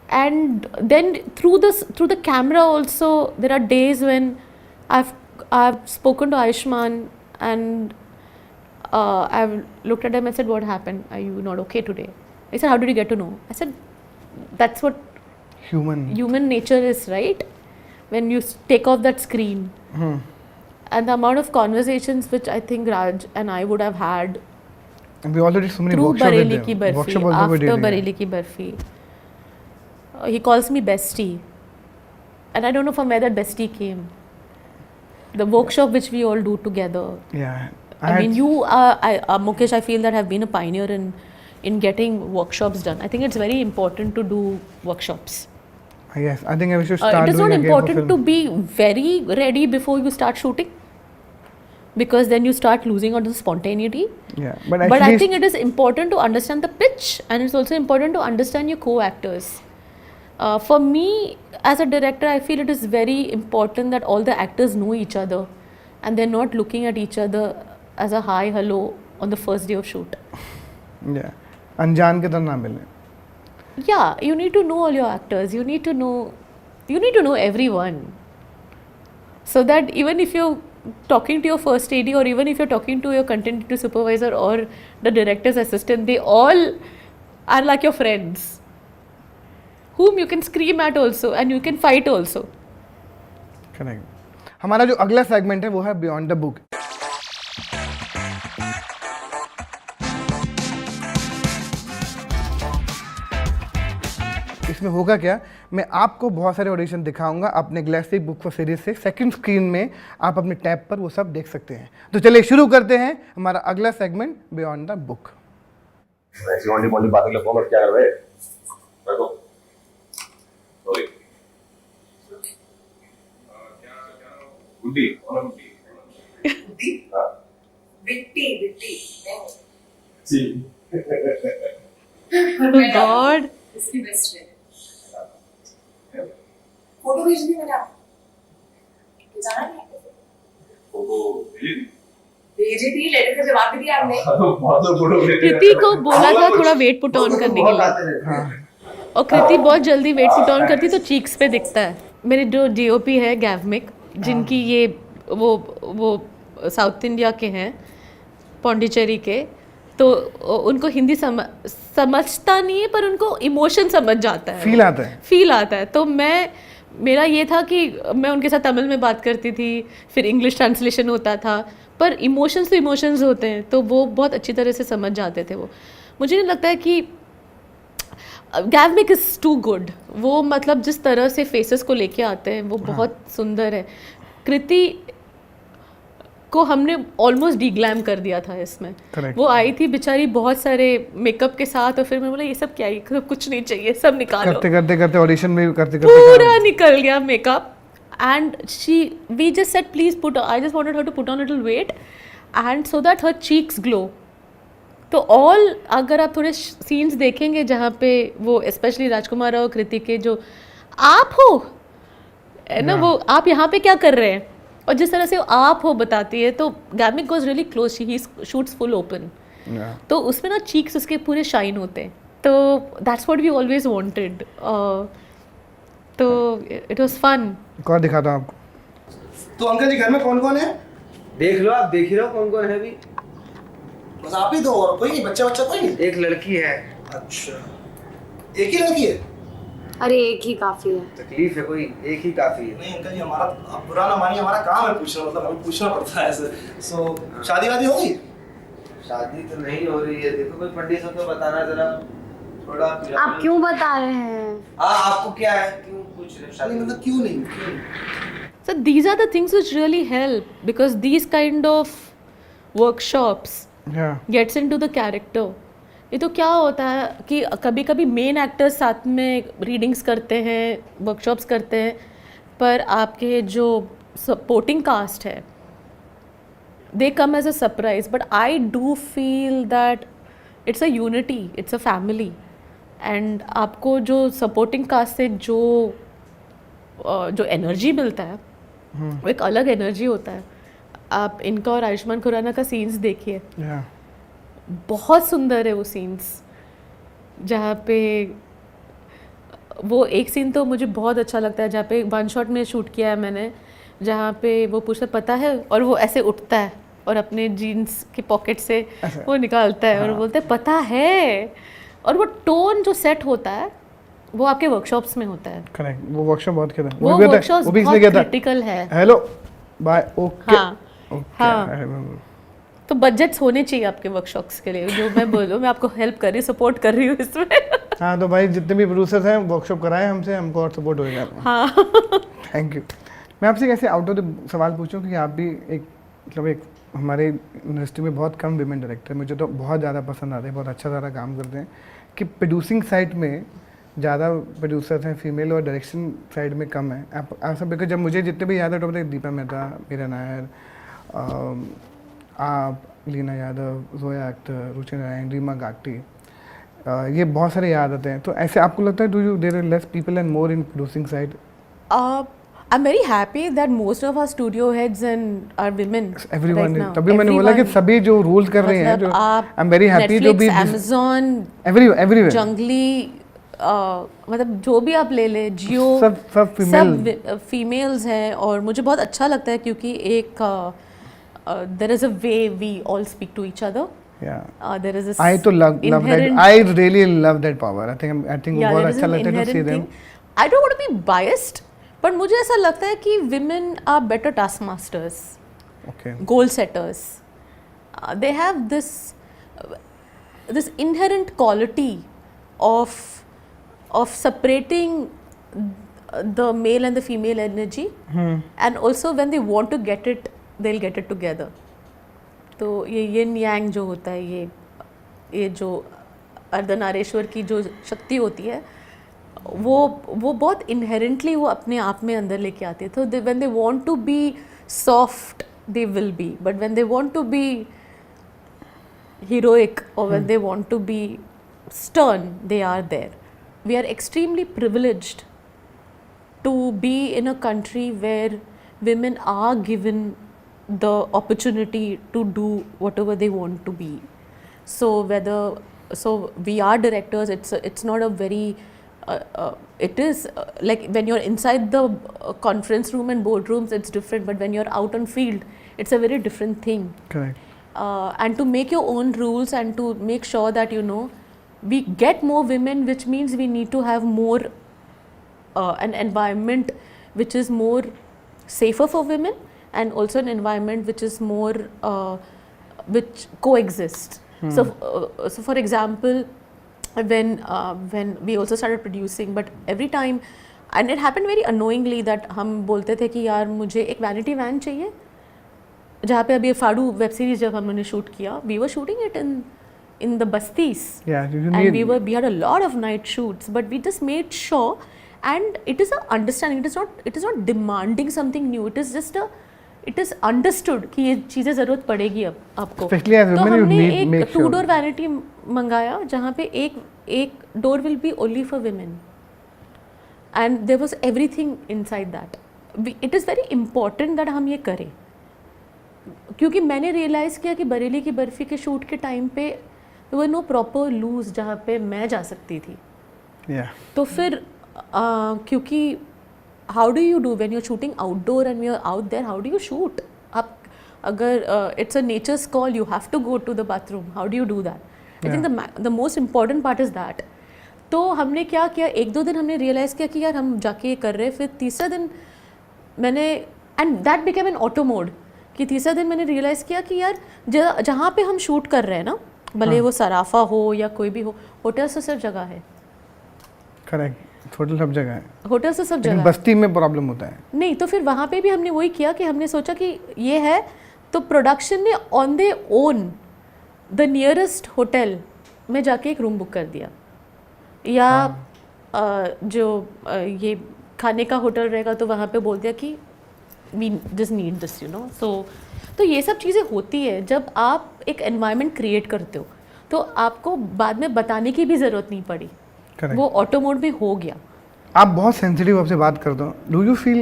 And then through the camera also, there are days when I've spoken to Ayushmann and I've looked at him and said, what happened? Are you not okay today? He said, how did you get to know? I said, that's what human nature is, right? When you take off that screen. And the amount of conversations which I think Raj and I would have had. And we already so many through workshops Bareilly Ki Barfi, after Bareilly Ki Barfi. He calls me bestie. And I don't know from where that bestie came. The workshop which we all do together. Yeah. I mean, you are, Mukesh, I feel that have been a pioneer in getting workshops done. I think it's very important to do workshops. Yes, I think we should start it is doing not again for important film. to be very ready before you start shooting, because then you start losing out the spontaneity. Yeah, but I think it is important to understand the pitch, and it's also important to understand your co-actors. For me, as a director, I feel it is very important that all the actors know each other and they're not looking at each other as a hi, hello on the first day of shoot. Yeah. Anjan ke tarah na milne. Yeah, you need to know all your actors. You need to know everyone. So that even if you talking to your first AD, or even if you're talking to your content supervisor or the director's assistant, they all are like your friends, whom you can scream at also and you can fight also. Correct. हमारा जो अगला सेगमेंट है वो है बियॉन्ड द बुक। इसमें होगा क्या, मैं आपको बहुत सारे ऑडिशन दिखाऊंगा अपने गैलेक्सिक बुक फॉर सीरीज से। सेकंड स्क्रीन में आप अपने टैब पर वो सब देख सकते हैं। तो चलिए शुरू करते हैं हमारा अगला सेगमेंट बियॉन्ड द बुक। ऐसी ओनली मोली बातें के फोन क्या कर रहे हैं? देखो ओए गुड्डी और गुड्डी हां बिट्टी बिट्टी जी God, इसकी बेस्ट फ्रेंड फोटो भेज दी मैंने आपको, जाना नहीं है फोटो भेजी थी, लेटर का जवाब भी दिया आपने। बहुत फोटो कृति को बोला था थोड़ा वेट पुट ऑन करने के लिए, और कृति बहुत जल्दी वेट पुट ऑन करती तो चीक्स पे दिखता है। मेरे जो DOP है गैवमिक, जिनकी ये वो साउथ इंडिया के हैं, पौंडीचेरी के, तो उनको हिंदी समझता नहीं है, पर उनको इमोशन समझ जाता है, फील आता है। तो मेरा ये था कि मैं उनके साथ तमिल में बात करती थी, फिर इंग्लिश ट्रांसलेशन होता था, पर इमोशंस तो इमोशंस होते हैं, तो वो बहुत अच्छी तरह से समझ जाते थे वो। मुझे नहीं लगता है कि गैवमिक इज़ टू गुड, वो मतलब जिस तरह से फेसेस को लेके आते हैं वो बहुत सुंदर है। कृति को हमने ऑलमोस्ट डीग्लैम कर दिया था इसमें। Correct. वो आई थी बेचारी बहुत सारे मेकअप के साथ, और फिर मैं बोला ये सब क्या है, कुछ नहीं चाहिए, सब निकालो। करते ऑडिशन में करते पूरा निकल गया makeup, and we just said please put, I just wanted her to put on little weight and so that her cheeks glow. तो अगर आप थोड़े सीन्स देखेंगे जहाँ पे वो स्पेशली राजकुमार और कृति के जो आप हो है ना, वो आप यहाँ पे क्या कर रहे हैं, और जिस तरह से वो आप हो बताती है, तो गैवमिक goes really close, he shoots full open, तो उसमें ना चीक्स उसके पूरे शाइन होते हैं। तो that's what we always wanted, तो इट वाज फन। कौन दिखाता हूँ आपको। तो अंकल जी घर में कौन कौन है? देख लो, आप देख ही रहो कौन कौन है अभी। बस आप ही दो, और कोई नहीं? बच्चा कोई नहीं? एक लड़की है। अच्छा, एक ही लड़की है? अरे एक ही काफी है। तकलीफ है कोई, एक ही काफी है। नहीं अंकल जी, हमारा आप बुरा ना मानिए, हमारा काम है पूछना, मतलब हमें पूछना पड़ता है ऐसे। सो शादी वादी हो गई? शादी तो नहीं हो रही है, देखो कोई पंडित हो तो बताना जरा थोड़ा। आप क्यों बता रहे हैं? आपको क्या है, क्यों पूछ रहे हो शादी? मतलब क्यों नहीं? So these are the things which really help, because these kind of workshops gets into the character. ये तो क्या होता है कि कभी कभी मेन एक्टर्स साथ में रीडिंग्स करते हैं, वर्कशॉप्स करते हैं, पर आपके जो सपोर्टिंग कास्ट है they come as a surprise, but I do feel that it's a unity, it's a family, and आपको जो सपोर्टिंग कास्ट से जो एनर्जी मिलता है वो एक अलग एनर्जी होता है। आप इनका और आयुष्मान खुराना का सीन्स देखिए, बहुत सुंदर है वो सीन्स, जहाँ पे वो एक सीन तो मुझे बहुत अच्छा लगता है, जहाँ पे वन शॉट में शूट किया है मैंने, जहाँ पे वो पूछता पता है, और वो ऐसे उठता है और अपने जीन्स के पॉकेट से वो निकालता है और बोलते पता है, और वो टोन जो सेट होता है वो आपके वर्कशॉप्स में होता है। करेक्ट, वो वर्कशॉप बहुत किया था, वो वर्कशॉप्स बहुत क्रिटिकल है। हेलो बाय, ओके हाँ, तो बजट्स होने चाहिए आपके वर्कशॉप्स के लिए, जो मैं बोलूँ, मैं आपको हेल्प कर रही हूँ, सपोर्ट कर रही हूँ इसमें। हाँ, तो भाई जितने भी प्रोड्यूसर्स हैं वर्कशॉप कराएं हमसे, हमको और सपोर्ट होएगा। हाँ थैंक यू। मैं आपसे कैसे आउट ऑफ द सवाल पूछूं कि आप भी एक हमारे इंडस्ट्री में बहुत कम विमेन डायरेक्टर, मुझे तो बहुत ज़्यादा पसंद आते हैं, बहुत अच्छा सारा काम करते हैं, कि प्रोड्यूसिंग साइड में ज़्यादा प्रोड्यूसर्स हैं फीमेल और डायरेक्शन साइड में कम है। आप सब, बिकॉज जब मुझे जितने भी याद है, तो दीपा मेहता, मीरा नायर, आप, लीना यादव, जोया अख्तर, रुचि नारायण, रीमा गाटी, ये बहुत सारे याद आते हैं। तो ऐसे आपको लगता है, do you there are less people and more in producing side? I'm very happy that most of our studio heads and are women. Everyone right now. तभी मैंने बोला कि सभी जो रूल कर रहे हैं, जो आई एम वेरी हैप्पी, जो भी Amazon, everywhere जंगली, मतलब जो भी आप ले ले, जियो सब female। सब फीमेल्स हैं, और मुझे बहुत अच्छा लगता है क्योंकि एक there is a way we all speak to each other. There is this I to love that. inherent- I really love that power. I think Yeah, बहुत there is अच्छा an लगता है to see inherent them. thing. I don't want to be biased, but मुझे ऐसा लगता है कि women are better taskmasters, Okay. goal setters. They have this inherent quality of separating the male and the female energy, and also when they want to get it, they'll get it together. तो ये यिन यांग जो होता है, ये जो अर्धनारेश्वर की जो शक्ति होती है, वो बहुत इनहेरेंटली वो अपने आप में अंदर लेके आती है. तो when they want to be soft they will be, but when they want to be heroic or when they want to be stern, they are there. We are extremely privileged to be in a country where women are given the opportunity to do whatever they want to be. So we are directors. It's not a very it is like when you're inside the conference room and boardrooms, it's different, but when you're out on field, it's a very different thing. Correct. And to make your own rules and to make sure that we get more women, which means we need to have more an environment which is more safer for women, and also an environment which is more which coexists. So for example, when we also started producing, but every time, and it happened very annoyingly that हम बोलते थे कि यार मुझे एक vanity van चाहिए, जहाँ पे अभी फाड़ू वेब सीरीज जब हमने शूट किया, we were shooting it in the bastis. Yeah, and we had a lot of night shoots, but we just made sure, and it is a understanding, it is not demanding something new, it is just it is understood कि ये चीज़ें ज़रूरत पड़ेगी अब आपको. Especially as तो women, you हमने need make एक sure. 2-door vanity मंगाया जहाँ पे एक door will be only for women, and there was everything inside that. It is very important that हम ये करें, क्योंकि मैंने रियलाइज़ किया कि बरेली की बर्फ़ी के शूट के टाइम पे there were no proper loos जहाँ पे मैं जा सकती थी. Yeah. तो फिर क्योंकि how do you do when you're shooting outdoor and you're out there, how do you shoot? आप अगर it's a nature's call, you have to go to the bathroom, how do you do that? I think the most important part is that. तो हमने क्या किया, 1-2 दिन हमने रियलाइज़ किया कि यार हम जाके ये कर रहे हैं. फिर तीसरा दिन मैंने, and that became an auto mode, कि तीसरा दिन मैंने रियलाइज़ किया कि यार जहाँ पे हम शूट कर रहे हैं ना, भले वो सराफा हो या कोई भी हो, होटल से सिर्फ जगह है. करेक्ट, होटल सब जगह है, होटल से सब जगह. बस्ती में प्रॉब्लम होता है. नहीं, तो फिर वहाँ पे भी हमने वही किया कि हमने सोचा कि ये है, तो प्रोडक्शन ने on they own the nearest hotel में जाके एक रूम बुक कर दिया, या जो ये खाने का होटल रहेगा तो वहाँ पे बोल दिया कि वी जस्ट नीड दिस, सो तो ये सब चीज़ें होती है जब आप एक एनवायरनमेंट क्रिएट करते हो, तो आपको बाद में बताने की भी ज़रूरत नहीं पड़ी. Correct. वो ऑटो मोड में हो गया. आप बहुत सेंसिटिव आपसे बात करते हो. डू यू फील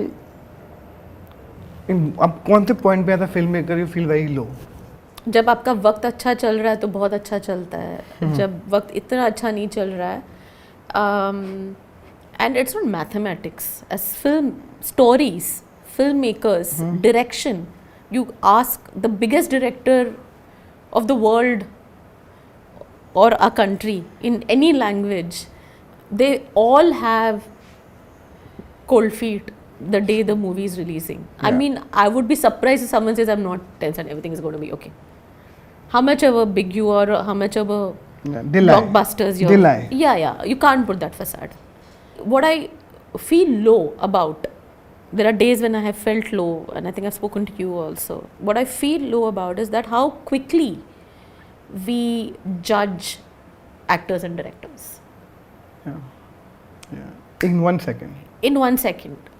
आप कौन से पॉइंट पे आता film maker you feel very low? जब आपका वक्त अच्छा चल रहा है तो बहुत अच्छा चलता है, जब वक्त इतना अच्छा नहीं चल रहा है, and it's not mathematics. As film stories, film makers, direction, you ask the biggest director of the world or a country in any language, they all have cold feet the day the movie is releasing. I mean, I would be surprised if someone says I'm not tense and everything is going to be okay. How much ever big you are, how much ever blockbusters you're, yeah, you can't put that facade. What I feel low about, there are days when I have felt low, and I think I've spoken to you also. What I feel low about is that how quickly we judge actors and directors. Yeah. In 1 second. In 1 second.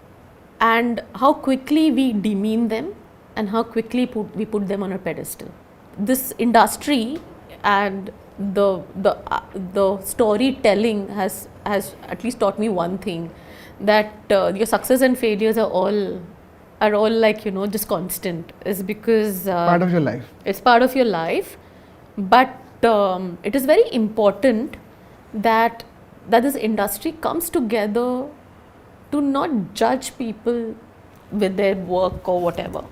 And how quickly we demean them, and how quickly we put them on a pedestal. This industry and the storytelling has at least taught me one thing, that your success and failures are all like just constant, is because Part of your life. It's part of your life, but it is very important that that this industry comes together to not judge people with their work or whatever,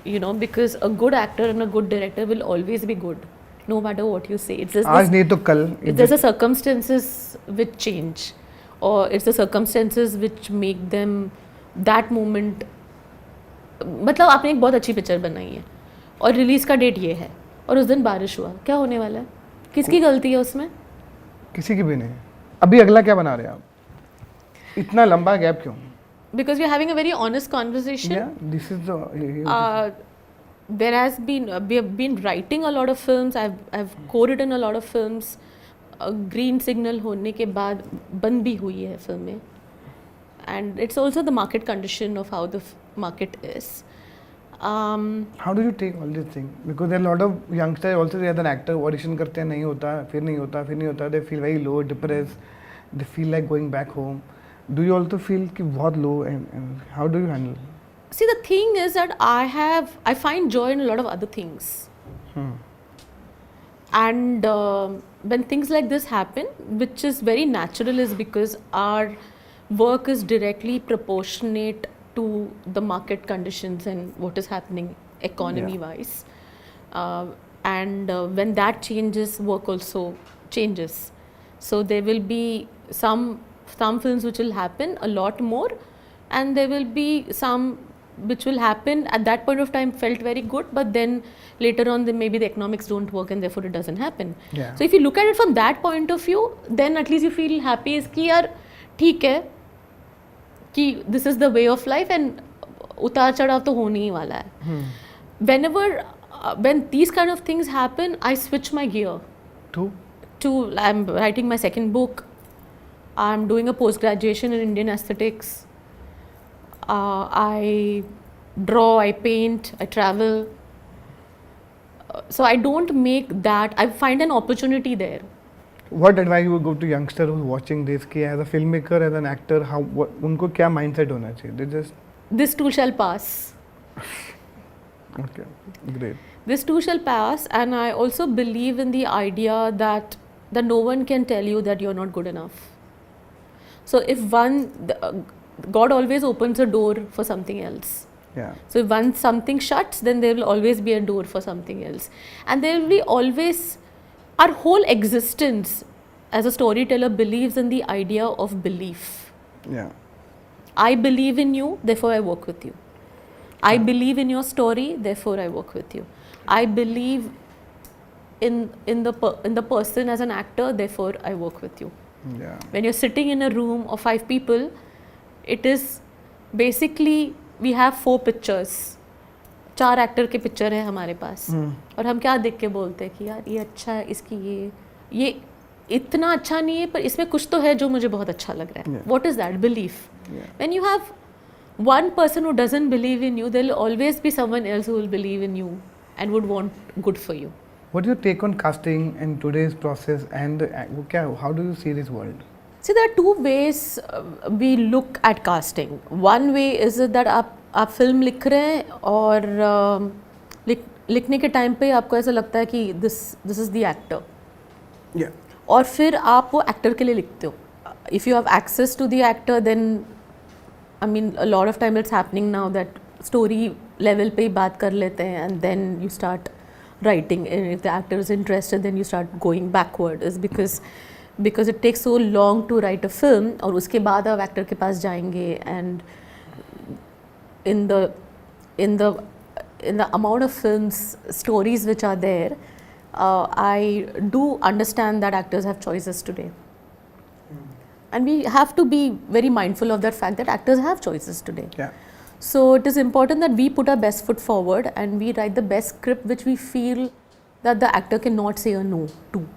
you know, because a good actor and a good director will always be good, no matter what you say. It's just आज नहीं तो कल. there's the circumstances which change, or it's the circumstances which make them that moment. मतलब आपने एक बहुत अच्छी पिक्चर बनाई है और रिलीज का डेट ये है और उस दिन बारिश हुआ, क्या होने वाला है? किसकी गलती है उसमें? किसी की भी नहीं. अभी अगला क्या बना रहे हैं आप? इतना लंबा गैप क्यों? Because we're having a very honest conversation. Yeah, this is the. There has been we have been writing a lot of films. I've co-written a lot of films. Green signal होने के बाद बंद भी हुई है फिल्में. And it's also the market condition of how the market is. How do you take all these things? Because there are a lot of youngsters also as an actor audition करते हैं, नहीं होता, फिर नहीं होता, फिर नहीं होता. They feel very low, depressed. They feel like going back home. Do you also feel कि बहुत low and how do you handle? See, the thing is that I find joy in a lot of other things. And when things like this happen, which is very natural, is because our work is directly proportionate to the market conditions and what is happening economy wise. And when that changes, work also changes. So there will be some films which will happen a lot more, and there will be some which will happen at that point of time felt very good, but then later on maybe the economics don't work and therefore it doesn't happen. Yeah. So if you look at it from that point of view, then at least you feel happy is कि यार ठीक है कि this is the way of life and उतार चढ़ाव तो होने ही वाला है. Whenever when these kind of things happen, I switch my gear. I'm writing my second book. I'm doing a post-graduation in Indian aesthetics. I draw, I paint, I travel. So I don't make that. I find an opportunity there. What advice you would give to youngster who's watching this? कि as a filmmaker, as an actor, उनको क्या mindset होना चाहिए? They just. This too shall pass. Okay, great. This too shall pass, and I also believe in the idea that no one can tell you that you're not good enough. So if God always opens a door for something else. Yeah. So if once something shuts, then there will always be a door for something else. And there will be always, our whole existence as a storyteller believes in the idea of belief. Yeah. I believe in you, therefore I work with you. I believe in your story, therefore I work with you. I believe in the person as an actor, therefore I work with you. Yeah. When you're sitting in a room of 5 people, it is basically we have 4 pictures. 4 actor के पिक्चर है हमारे पास और हम क्या देख के बोलते हैं कि यार ये अच्छा है, इसकी ये इतना अच्छा नहीं है पर इसमें कुछ तो है जो मुझे बहुत अच्छा लग रहा है. What is that? Belief. When you have one person who doesn't believe in you, there will always be someone else who will believe in you and would want good for you. What do you take on casting and today's process and how do you see this world? See, there are 2 ways we look at casting. One way is that आप फिल्म लिख रहे हैं और लिखने के टाइम पे आपको ऐसा लगता है कि this is the actor. Yeah. और फिर आप वो एक्टर के लिए लिखते हो. If you have access to the actor, then I mean a lot of time it's happening now that story level पे ही बात कर लेते हैं and then you start writing. And if the actor is interested, then you start going backward. Is because it takes so long to write a film और उसके बाद आप एक्टर के पास जाएंगे and in the amount of films, stories which are there, I do understand that actors have choices today. And we have to be very mindful of that fact that actors have choices today. Yeah. So it is important that we put our best foot forward and we write the best script which we feel that the actor cannot say a no to.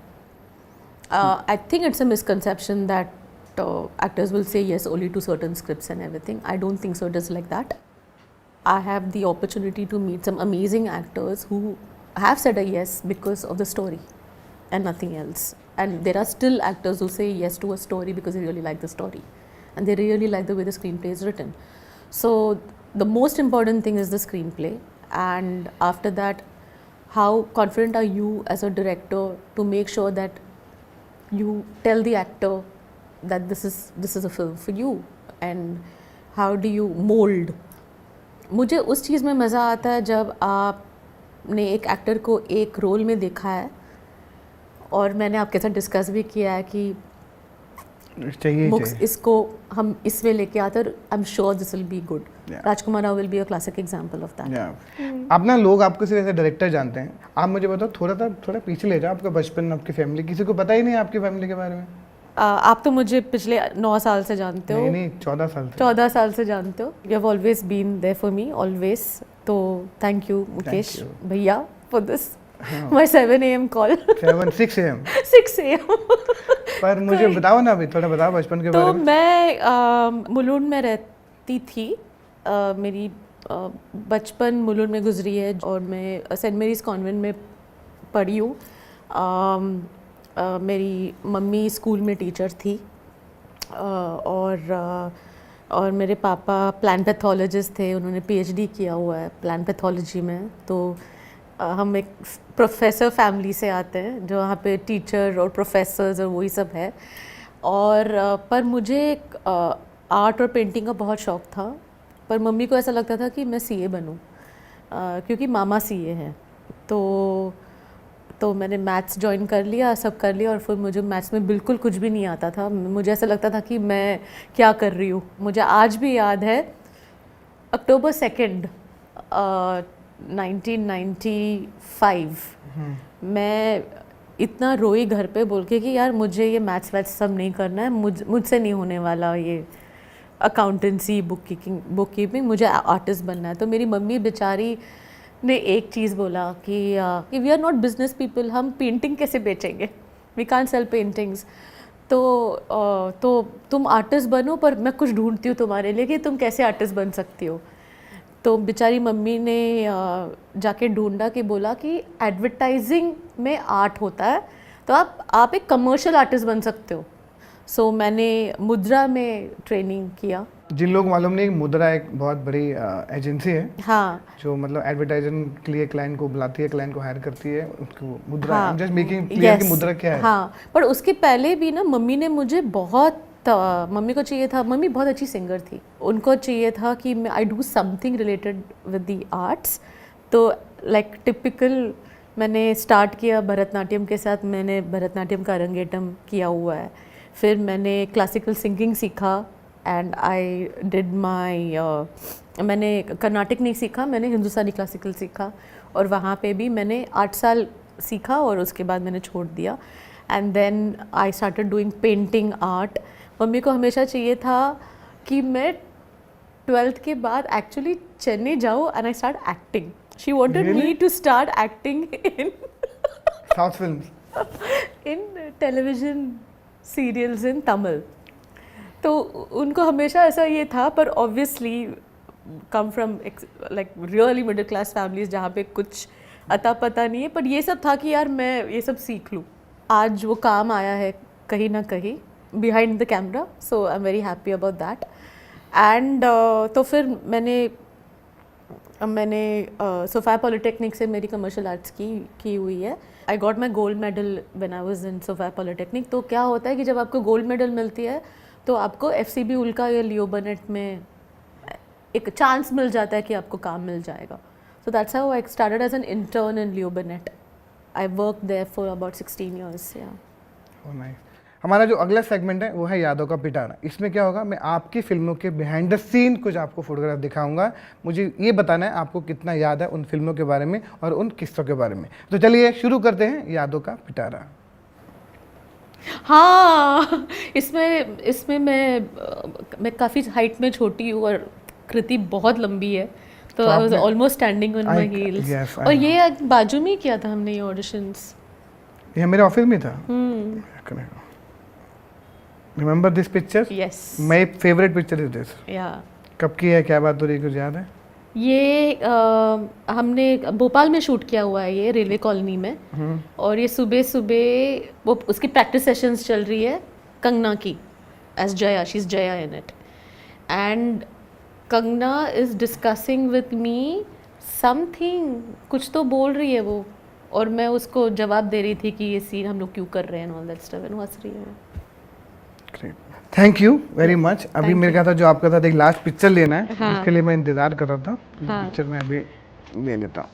I think it's a misconception that actors will say yes only to certain scripts and everything. I don't think so. It is like that. I have the opportunity to meet some amazing actors who have said a yes because of the story and nothing else. And there are still actors who say yes to a story because they really like the story and they really like the way the screenplay is written. So the most important thing is the screenplay, and after that, how confident are you as a director to make sure that you tell the actor that this is a film for you and how do you mold. मुझे उस चीज़ में मज़ा आता है जब आपने एक एक्टर को एक रोल में देखा है, और मैंने आपके साथ डिस्कस भी किया है कि चाहिए इसको हम इसमें लेके आते हैं, I am sure this will be good. Rajkumar Rao will be a classic example of that. आप ना लोग आपको सिर्फ ऐसे डायरेक्टर जानते हैं. आप मुझे बताओ, थोड़ा पीछे ले जाओ, आपका बचपन, आपकी फैमिली, किसी को पता ही नहीं है आपकी फैमिली के बारे में. आप तो मुझे पिछले 9 साल से जानते हो. नहीं 14 साल से. 14 साल से जानते हो. You have always been there for me, always. तो थैंक यू मुकेश भैया for this my 7 AM call. 6 AM. 6 AM. पर मुझे बताओ ना, अभी थोड़ा बताओ बचपन के बारे में. तो मैं मुलुंड में रहती थी. मेरी बचपन मुलुंड में गुजरी है और मैं सेंट मेरीज कॉन्वेंट में पढ़ी हूँ. मेरी मम्मी स्कूल में टीचर थी और मेरे पापा प्लान पैथोलॉजिस्ट थे. उन्होंने PhD किया हुआ है प्लान पैथोलॉजी में. तो हम एक प्रोफेसर फैमिली से आते हैं जो वहाँ पे टीचर और प्रोफेसर्स और वही सब है. और पर मुझे आर्ट और पेंटिंग का बहुत शौक़ था. पर मम्मी को ऐसा लगता था कि मैं CA बनूँ क्योंकि मामा CA हैं. तो मैंने मैथ्स ज्वाइन कर लिया, सब कर लिया, और फिर मुझे मैथ्स में बिल्कुल कुछ भी नहीं आता था. मुझे ऐसा लगता था कि मैं क्या कर रही हूँ. मुझे आज भी याद है October 2, 1995 मैं इतना रोई घर पे बोल के कि यार मुझे ये मैथ्स वैथ्स सब नहीं करना है, मुझसे नहीं होने वाला ये अकाउंटेंसी, बुक कीपिंग, मुझे आर्टिस्ट बनना है. तो मेरी मम्मी बेचारी ने एक चीज़ बोला कि we are not business people, हम पेंटिंग कैसे बेचेंगे, वी कांट सेल पेंटिंग्स. तो तुम आर्टिस्ट बनो, पर मैं कुछ ढूंढती हूँ तुम्हारे लिए कि तुम कैसे आर्टिस्ट बन सकती हो. तो बेचारी मम्मी ने जाके ढूंढा कि बोला कि एडवर्टाइजिंग में आर्ट होता है, तो आप एक कमर्शियल आर्टिस्ट बन सकते हो. सो मैंने मुद्रा में ट्रेनिंग किया. जिन लोग मालूम नहीं, मुद्रा एक बहुत बड़ी एजेंसी है. हाँ. जो मतलब एडवर्टाइजिंग के लिए क्लाइंट को बुलाती है, क्लाइंट को हायर करती है, उसको मुद्रा. हाँ. जस्ट मेकिंग क्लियर कि मुद्रा क्या है. हाँ, पर उसके पहले भी ना मम्मी ने मुझे मम्मी को चाहिए था, मम्मी बहुत अच्छी सिंगर थी, उनको चाहिए था कि मैं I do something related with the arts. तो लाइक टिपिकल मैंने स्टार्ट किया भरतनाट्यम के साथ. मैंने भरतनाट्यम का अरंगेट्रम किया हुआ है. फिर मैंने क्लासिकल सिंगिंग सीखा एंड आई डिड मैंने कर्नाटक नहीं सीखा, मैंने हिंदुस्तानी क्लासिकल सीखा. और वहाँ पे भी मैंने 8 साल सीखा और उसके बाद मैंने छोड़ दिया. And then I started doing painting art. मम्मी को हमेशा चाहिए था कि मैं 12th के बाद एक्चुअली चेन्नई जाऊँ and I start acting. She wanted me to start acting in south films, in television serials in Tamil. तो उनको हमेशा ऐसा ये था. पर obviously come from like really middle class families जहाँ पे कुछ अता पता नहीं है, पर ये सब था कि यार मैं ये सब सीख लूँ. आज वो काम आया है कहीं ना कहीं behind the camera. So I am very happy about that. And तो फिर मैंने सोफिया पॉलिटेक्निक से मेरी कमर्शियल आर्ट्स की हुई है. I got my gold medal when I was in Sophia Polytechnic. तो क्या होता है कि जब आपको गोल्ड मेडल मिलती है तो आपको FCB उल्का या लियो बनेट में एक चांस मिल जाता है कि आपको काम मिल जाएगा. So that's how I started as an intern in Leo Burnett. I work there for about 16 years. हमारा जो अगला सेगमेंट है वो है यादों का पिटारा. इसमें क्या होगा, मैं आपकी फिल्मों के बिहाइंड द सीन कुछ आपको फोटोग्राफ दिखाऊंगा. मुझे ये बताना है आपको कितना याद है उन फिल्मों के बारे में और उन किस्सों के बारे में. तो चलिए शुरू करते हैं यादों का पिटारा. हाँ, इसमें मैं काफ़ी हाइट में छोटी हूँ और कृति बहुत लंबी है. तो I was almost standing on my heels. और ये बाजू में ही किया था हमने ये ऑडिशंस. ये मेरे ऑफिस में था. Remember this picture? Yes, my favourite picture is this. या कब की है, क्या बात हो रही है, कुछ याद है? ये हमने भोपाल में शूट किया हुआ है, ये रेलवे कॉलोनी में. और ये सुबह वो उसकी प्रैक्टिस सेशंस चल रही है कंगना की as Jaya. She is Jaya in it. And Kangana is discussing with me something, कुछ तो बोल रही है वो, और मैं उसको जवाब दे रही थी कि ये सीन हम लोग क्यों कर रहे हैं, ऑल दैट स्टफ, एंड हंस रही है. Great. Thank you very much. अभी Thank मेरे कहा था जो आपका साथ एक लास्ट पिक्चर लेना है, हाँ। उसके लिए मैं इंतजार कर रहा था। हाँ। पिक्चर मैं अभी ले लेता हूँ।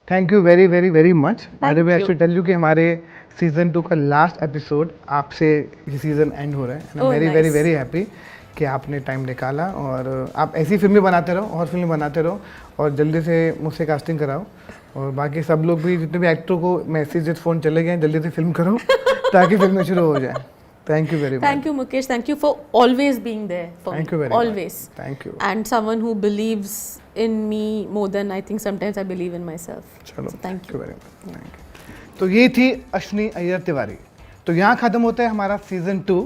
Thank you very very very much. By the way I should tell you कि हमारे सीजन 2 का लास्ट एपिसोड आपसे ये सीजन एंड हो रहा है। I am Oh, very nice. Very very happy कि आपने टाइम निकाला और आप ऐसी फिल्में बनाते रहो और फिल्में बनाते रहो और जल्दी से मुझसे कास्टिंग कराओ। और बाकी सब लोग भी जितने भी एक्टरों को मैसेज फ़ोन चले गए हैं, जल्दी से फिल्म करो ताकि फिल्में शुरू हो जाए। Thank you very much. Thank you, Mukesh. Thank you for always being there for Thank me. you very much. Always. Thank you. And someone who believes in me more than I think sometimes I believe in myself. चलो So thank you. Very much. Thank you. तो ये थी अश्विनी अय्यर तिवारी। तो यहाँ ख़त्म होता है हमारा सीज़न 2।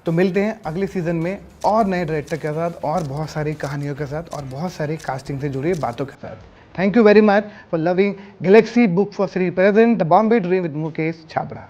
तो मिलते हैं अगले सीज़न में और नए डायरेक्टर के साथ और बहुत सारी कहानियों के साथ और बहुत सारी कास्टिंग से जुड़ी बातों के साथ। Thank you very much for loving Galaxy book for series present the Bombay dream with Mukesh Chhabra.